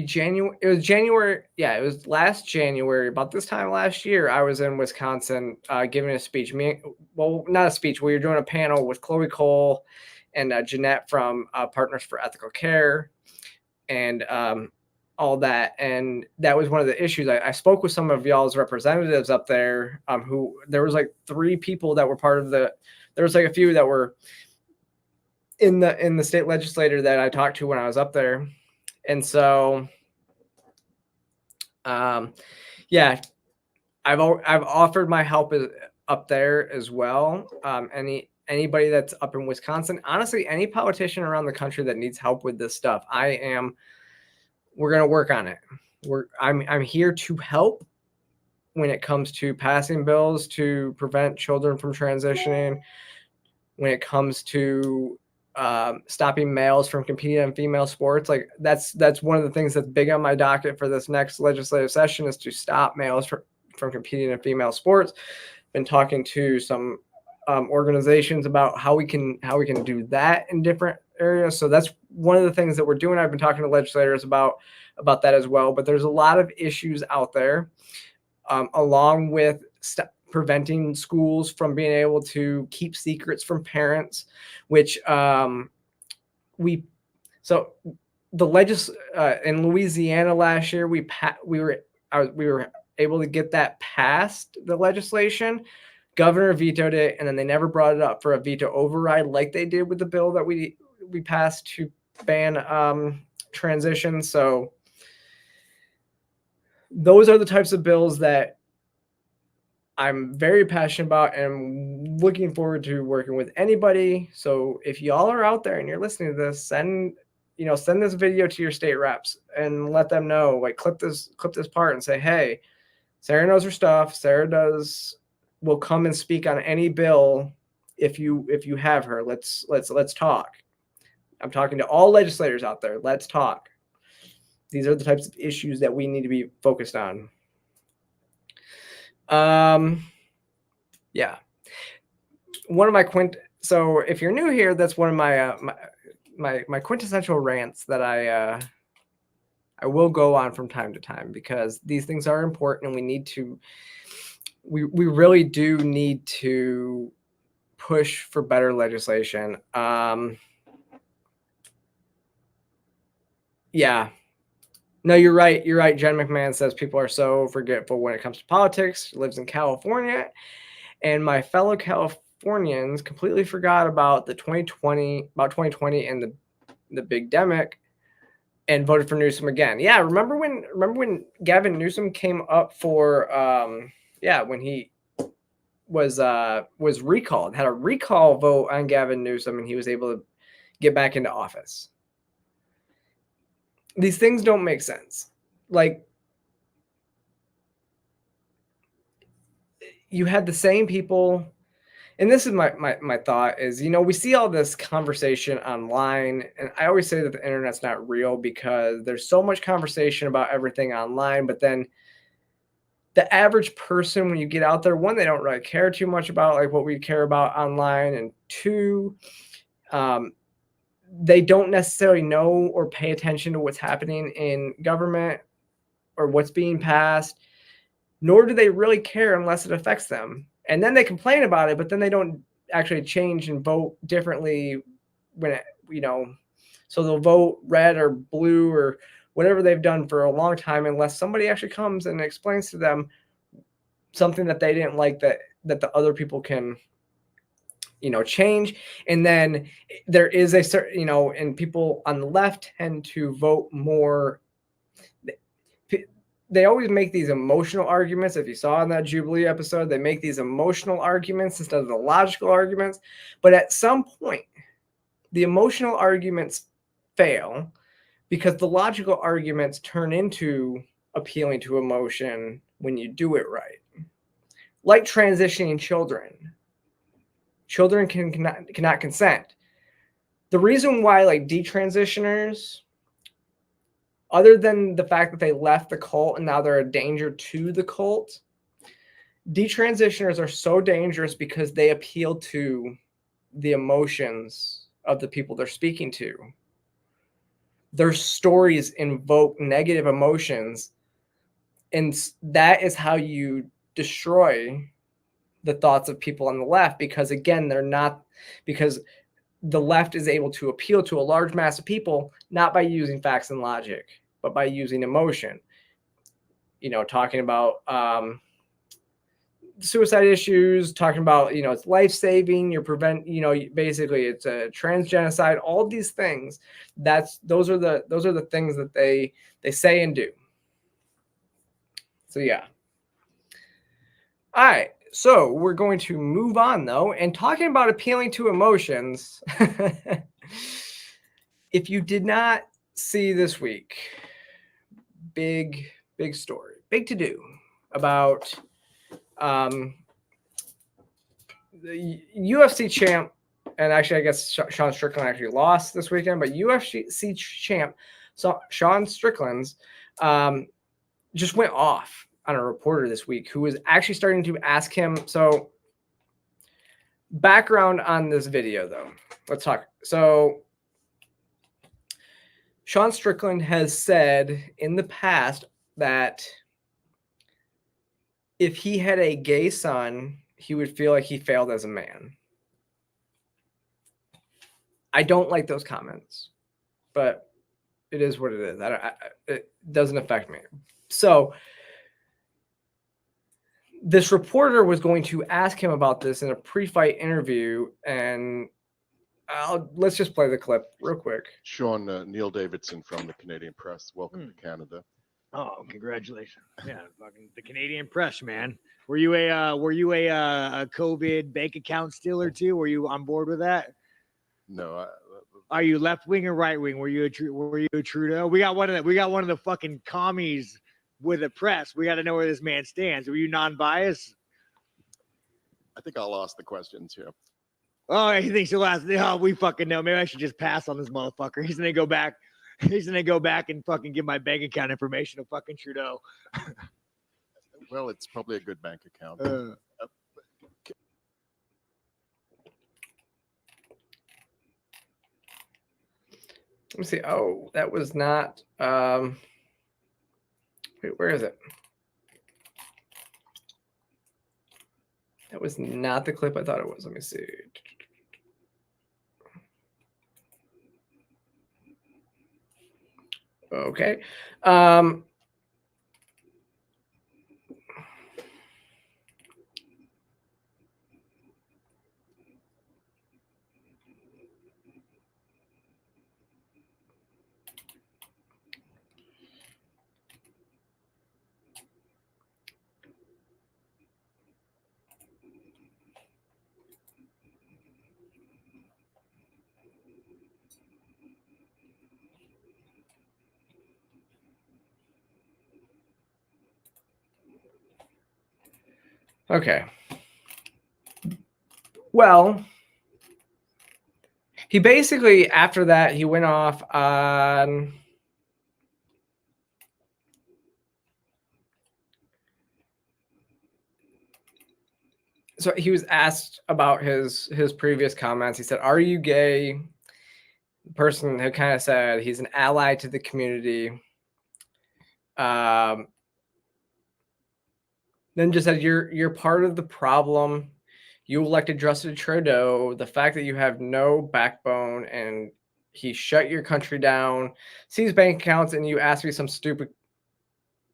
January. It was January. Yeah, it was last January. About this time last year, I was in Wisconsin giving a speech. Not a speech. We were doing a panel with Chloe Cole and Jeanette from Partners for Ethical Care, and all that. And that was one of the issues. I spoke with some of y'all's representatives up there, who there was like 3 people that were part of there was like a few that were in the state legislature that I talked to when I was up there. And so, yeah, I've offered my help up there as well. Anybody that's up in Wisconsin, honestly, any politician around the country that needs help with this stuff, we're going to work on it. I'm here to help when it comes to passing bills to prevent children from transitioning, when it comes to stopping males from competing in female sports. Like that's one of the things that's big on my docket for this next legislative session is to stop males from competing in female sports. Been talking to some organizations about how we can do that in different areas. So that's one of the things that we're doing. I've been talking to legislators about that as well. But there's a lot of issues out there, along with preventing schools from being able to keep secrets from parents, which in Louisiana last year we were able to get that passed, the legislation. Governor vetoed it, and then they never brought it up for a veto override like they did with the bill that we passed to ban transition. So those are the types of bills that I'm very passionate about and looking forward to working with anybody. So if y'all are out there and you're listening to this, send this video to your state reps and let them know, like clip this part and say, hey, Sara knows her stuff. Sara will come and speak on any bill if you have her. Let's talk. I'm talking to all legislators out there. Let's talk. These are the types of issues that we need to be focused on. Yeah. One of my so if you're new here, that's one of my quintessential rants that I will go on from time to time, because these things are important and we really do need to push for better legislation. Yeah. No, you're right. You're right. Jen McMahon says people are so forgetful when it comes to politics. She lives in California, and my fellow Californians completely forgot about 2020 and the big demic, and voted for Newsom again. Yeah, remember when Gavin Newsom came up for when he was recalled, had a recall vote on Gavin Newsom, and he was able to get back into office. These things don't make sense. Like, you had the same people, and this is my thought is, we see all this conversation online, and I always say that the internet's not real because there's so much conversation about everything online, but then the average person, when you get out there, one, they don't really care too much about like what we care about online, and two, they don't necessarily know or pay attention to what's happening in government or what's being passed, nor do they really care unless it affects them. And then they complain about it, but then they don't actually change and vote differently when so they'll vote red or blue or whatever they've done for a long time, unless somebody actually comes and explains to them something that they didn't like that the other people can change. And then there is a certain, and people on the left tend to vote more. They always make these emotional arguments. If you saw in that Jubilee episode, they make these emotional arguments instead of the logical arguments. But at some point, the emotional arguments fail because the logical arguments turn into appealing to emotion when you do it right. Like transitioning children. Children cannot consent. The reason why like detransitioners, other than the fact that they left the cult and now they're a danger to the cult, detransitioners are so dangerous because they appeal to the emotions of the people they're speaking to. Their stories invoke negative emotions, and that is how you destroy the thoughts of people on the left, because again, because the left is able to appeal to a large mass of people, not by using facts and logic, but by using emotion. Talking about suicide issues, talking about, it's life-saving, basically it's a transgenocide, all these things. Those are the things that they say and do. So yeah. All right. So we're going to move on, though, and talking about appealing to emotions. If you did not see this week, big story, big to do about the UFC champ and actually, I guess Sean Strickland actually lost this weekend, but UFC champ Sean Strickland's just went off on a reporter this week who was actually starting to ask him. So, background on this video, though. Let's talk. So, Sean Strickland has said in the past that if he had a gay son, he would feel like he failed as a man. I don't like those comments, but it is what it is. It doesn't affect me. So this reporter was going to ask him about this in a pre-fight interview, and let's just play the clip real quick. Sean, Neil Davidson from the Canadian Press. Welcome to Canada. Oh, congratulations! Yeah, fucking the Canadian Press, man. Were you a COVID bank account stealer too? Were you on board with that? No. Are you left wing or right wing? Were you a Trudeau? We got one of the fucking commies with a press. We got to know where this man stands. Were you non-biased? I think I'll ask the questions here. Oh, he thinks he'll ask. Oh, we fucking know. Maybe I should just pass on this motherfucker. He's gonna go back. He's gonna go back and fucking give my bank account information to fucking Trudeau. Well, it's probably a good bank account. Let me see. Oh, that was not. Wait, where is it? That was not the clip I thought it was. Let me see. Okay. Okay. Well, he basically, after that, he went off on so he was asked about his previous comments. He said, "Are you gay?" The person who kind of said he's an ally to the community. Then just said you're part of the problem. You elected Justin Trudeau. The fact that you have no backbone and he shut your country down, seized bank accounts, and you ask me some stupid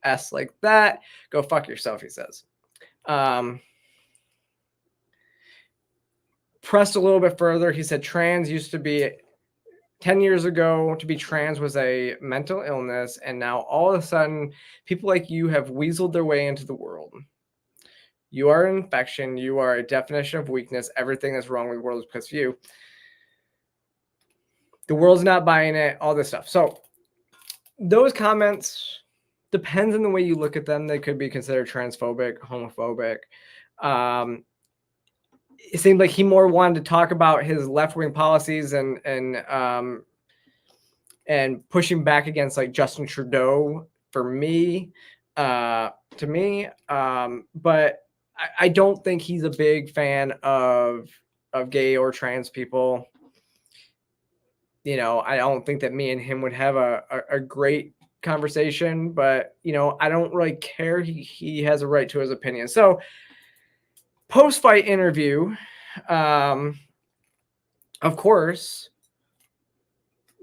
S like that, go fuck yourself, he says. Pressed a little bit further, he said trans used to be 10 years ago, to be trans was a mental illness, and now all of a sudden, people like you have weaseled their way into the world. You are an infection. You are a definition of weakness. Everything that's wrong with the world is because of you. The world's not buying it, all this stuff. So those comments, depends on the way you look at them. They could be considered transphobic, homophobic. It seemed like he more wanted to talk about his left-wing policies and pushing back against like Justin Trudeau for me, but I don't think he's a big fan of gay or trans people. You know, I don't think that me and him would have a great conversation, but you know, I don't really care. He has a right to his opinion. So post-fight interview, of course,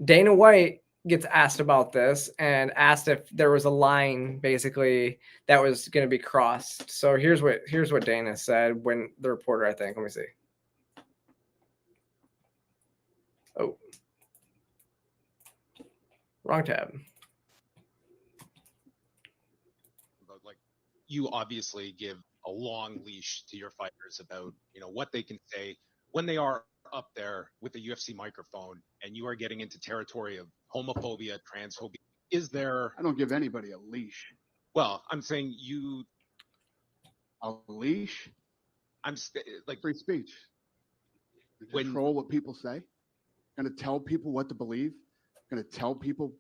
Dana White gets asked about this and asked if there was a line basically that was going to be crossed. So here's what Dana said when the reporter, I think, let me see. Oh, wrong tab. Like, you obviously give a long leash to your fighters about, you know, what they can say when they are up there with the UFC microphone, and you are getting into territory of homophobia, transphobia. Is there? I don't give anybody a leash. Well, I'm saying you. A leash? I'm like free speech. control what people say? Going to tell people what to believe? Going to tell people?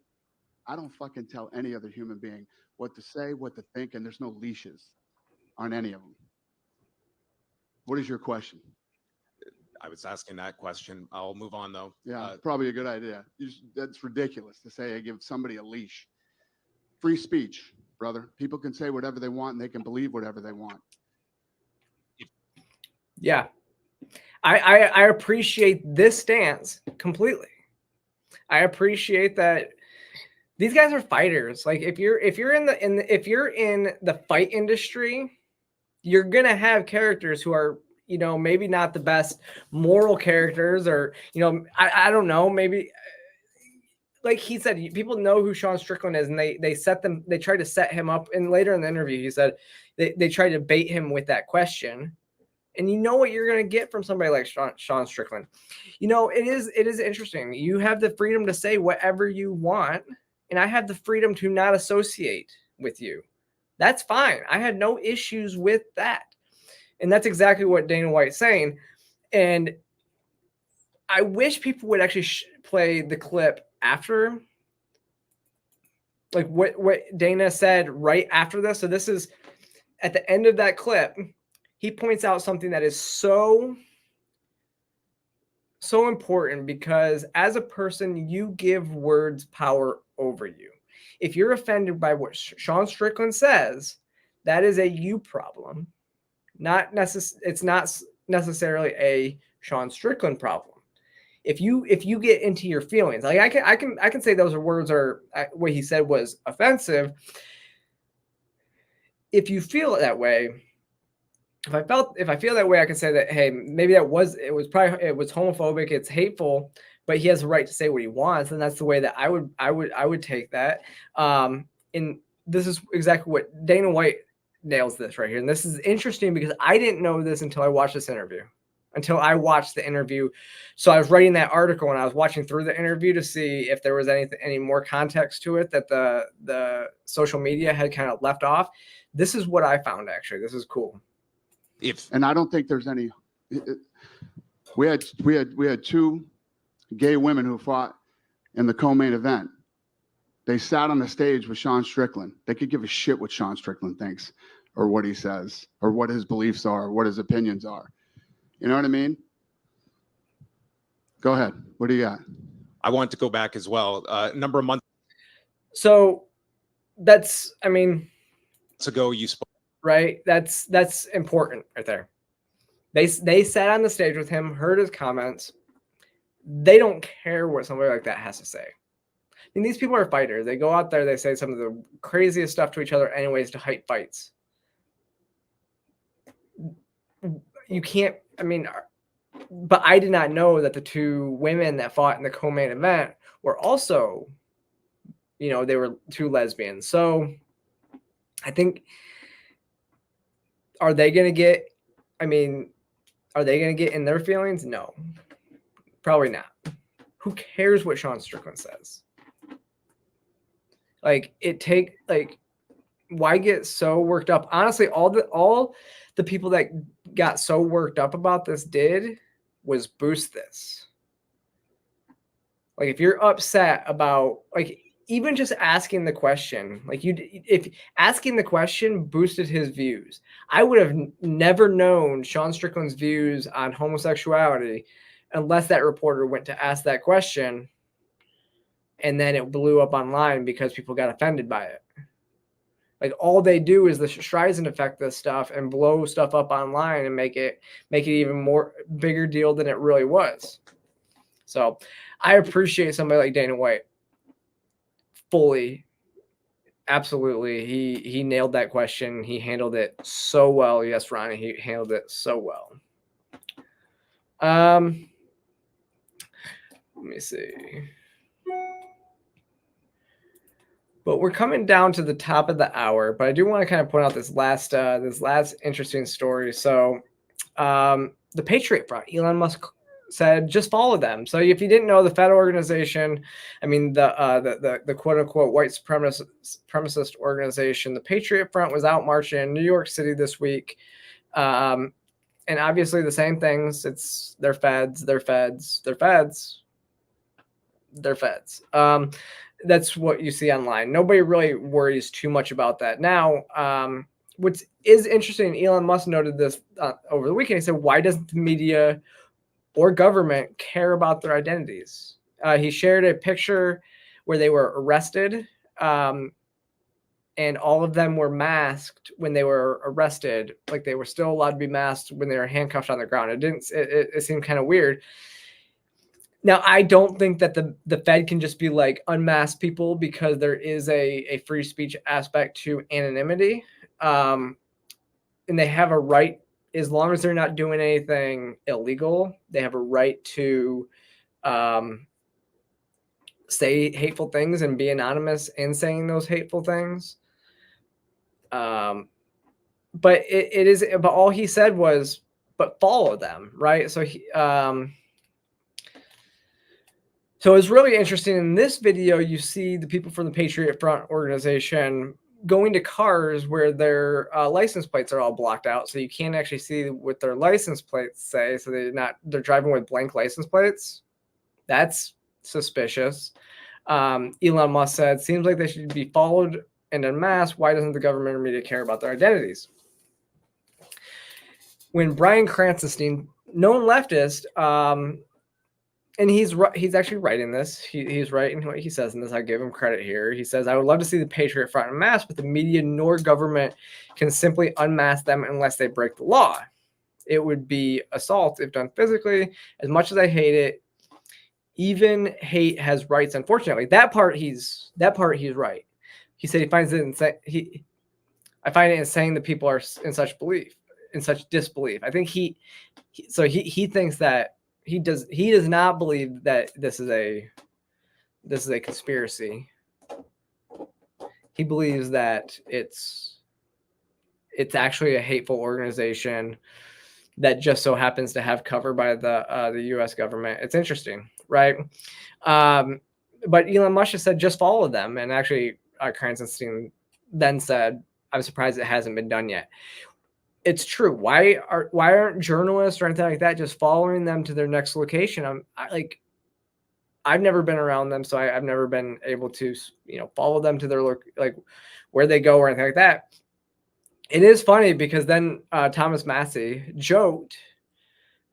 I don't fucking tell any other human being what to say, what to think, and there's no leashes on any of them. What is your question? I was asking that question. I'll move on though. Yeah, probably a good idea. That's ridiculous to say I give somebody a leash. Free speech, brother. People can say whatever they want and they can believe whatever they want. Yeah. I appreciate this stance completely. I appreciate that these guys are fighters. Like if you're in the fight industry, you're gonna have characters who are, you know, maybe not the best moral characters, or, you know, I don't know, maybe like he said, people know who Sean Strickland is, and they tried to set him up. And later in the interview, he said they tried to bait him with that question. And you know what you're going to get from somebody like Sean Strickland. You know, it is interesting. You have the freedom to say whatever you want, and I have the freedom to not associate with you. That's fine. I had no issues with that. And that's exactly what Dana White's saying. And I wish people would actually play the clip after, like what Dana said right after this. So this is at the end of that clip. He points out something that is so important, because as a person, you give words power over you. If you're offended by what Sean Strickland says, that is a you problem. It's not necessarily a Sean Strickland problem. If you get into your feelings, like I can say those words are, what he said was offensive. If you feel it that way, if I feel that way, I can say that, hey, maybe it was homophobic, it's hateful, but he has the right to say what he wants, and that's the way that I would take that. And this is exactly what Dana White nails this right here. And this is interesting because I didn't know this until I watched this interview. Until I watched the interview. So I was writing that article and I was watching through the interview to see if there was any more context to it that the social media had kind of left off. This is what I found, actually. This is cool. And I don't think there's any. We had two gay women who fought in the co-main event. They sat on the stage with Sean Strickland. They could give a shit what Sean Strickland thinks, or what he says, or what his beliefs are, or what his opinions are. You know what I mean? Go ahead. What do you got? I want to go back as well. A number of months. So that's, I mean, ago you spoke. Right. That's important right there. They sat on the stage with him, heard his comments. They don't care what somebody like that has to say. I mean, these people are fighters. They go out there, they say some of the craziest stuff to each other anyways to hype fights. You can't, I mean, but I did not know that the two women that fought in the co-main event were also, you know, they were two lesbians. So I think, are they going to get in their feelings? No, probably not. Who cares what Sean Strickland says? Why get so worked up? Honestly, all the people that got so worked up about this did was boost this. Like, if you're upset about, like, even just asking the question, if asking the question boosted his views, I would have never known Sean Strickland's views on homosexuality unless that reporter went to ask that question, and then it blew up online because people got offended by it. Like, all they do is the Streisand effect this stuff and blow stuff up online and make it even more bigger deal than it really was. So I appreciate somebody like Dana White. Fully, absolutely. He nailed that question. He handled it so well. Yes, Ronnie, he handled it so well. Let me see. But we're coming down to the top of the hour, but I do want to kind of point out this last interesting story. So the Patriot Front, Elon Musk said, just follow them. So if you didn't know, the Fed organization, I mean, the quote unquote white supremacist organization, the Patriot Front, was out marching in New York City this week. And obviously the same things. It's their feds, their feds, their feds, their feds. That's what you see online. Nobody really worries too much about that. Now, what is interesting, Elon Musk noted this over the weekend. He said, why doesn't the media or government care about their identities? He shared a picture where they were arrested, and all of them were masked when they were arrested. Like they were still allowed to be masked when they were handcuffed on the ground. It seemed kind of weird. Now, I don't think that the Fed can just be like unmask people, because there is a free speech aspect to anonymity. And they have a right, as long as they're not doing anything illegal, they have a right to say hateful things and be anonymous in saying those hateful things. But but all he said was, but follow them, right? So so it's really interesting. In this video, you see the people from the Patriot Front organization going to cars where their license plates are all blocked out, so you can't actually see what their license plates say. So they're driving with blank license plates. That's suspicious. Elon Musk said, seems like they should be followed and unmasked. Why doesn't the government or media care about their identities? When Brian Cranston, known leftist, and he's actually writing this. He's writing what he says in this. I give him credit here. He says, I would love to see the Patriot Front unmasked, but the media nor government can simply unmask them unless they break the law. It would be assault if done physically. As much as I hate it, even hate has rights, unfortunately. That part he's right. He said he finds it insane. I find it insane that people are in such disbelief. I think he thinks that he does not believe that this is a conspiracy. He believes that it's actually a hateful organization that just so happens to have cover by the U.S. government. It's interesting, right? But Elon Musk just said just follow them, and actually Cranston then said, I'm surprised it hasn't been done yet. It's true. Why aren't journalists or anything like that just following them to their next location? I've never been around them, so I've never been able to, follow them to their where they go or anything like that. It is funny because then Thomas Massey joked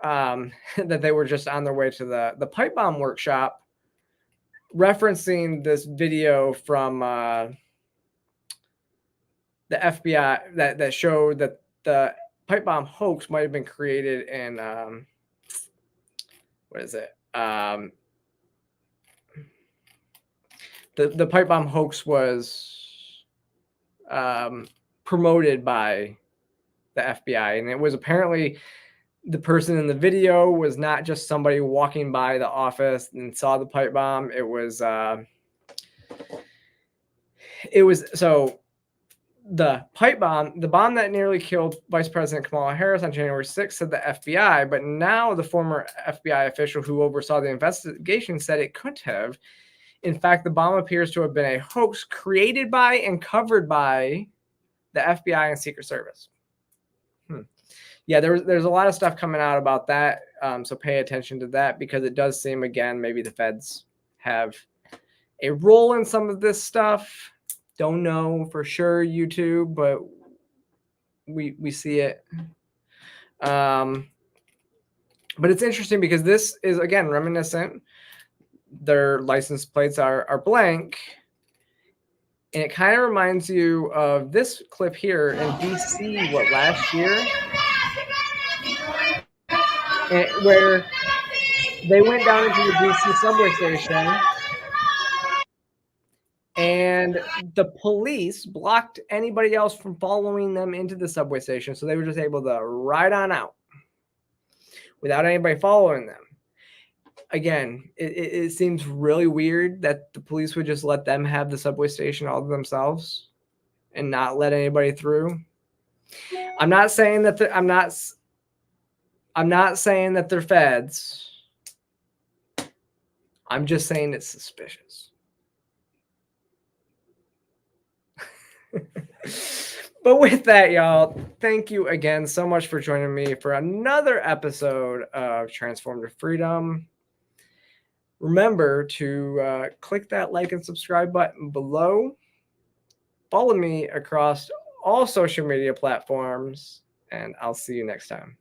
that they were just on their way to the pipe bomb workshop, referencing this video from the FBI that showed that the pipe bomb hoax might have been created in the pipe bomb hoax was promoted by the FBI, and it was apparently the person in the video was not just somebody walking by the office and saw the pipe bomb. It was so the pipe bomb, the bomb that nearly killed Vice President Kamala Harris on January 6th, said the FBI, but now the former FBI official who oversaw the investigation said it couldn't have. In fact, the bomb appears to have been a hoax created by and covered by the FBI and Secret Service. Yeah, there's a lot of stuff coming out about that, so pay attention to that, because it does seem, again, maybe the feds have a role in some of this stuff. Don't know for sure, YouTube, but we see it. But it's interesting because this is, again, reminiscent. Their license plates are blank. And it kind of reminds you of this clip here in DC, last year? Where they went down into the DC subway station and the police blocked anybody else from following them into the subway station. So they were just able to ride on out without anybody following them. Again, it seems really weird that the police would just let them have the subway station all to themselves and not let anybody through. I'm not saying that I'm not saying that they're feds. I'm just saying it's suspicious. But with that, y'all, thank you again so much for joining me for another episode of Transformative Freedom. Remember to click that like and subscribe button below. Follow me across all social media platforms, and I'll see you next time.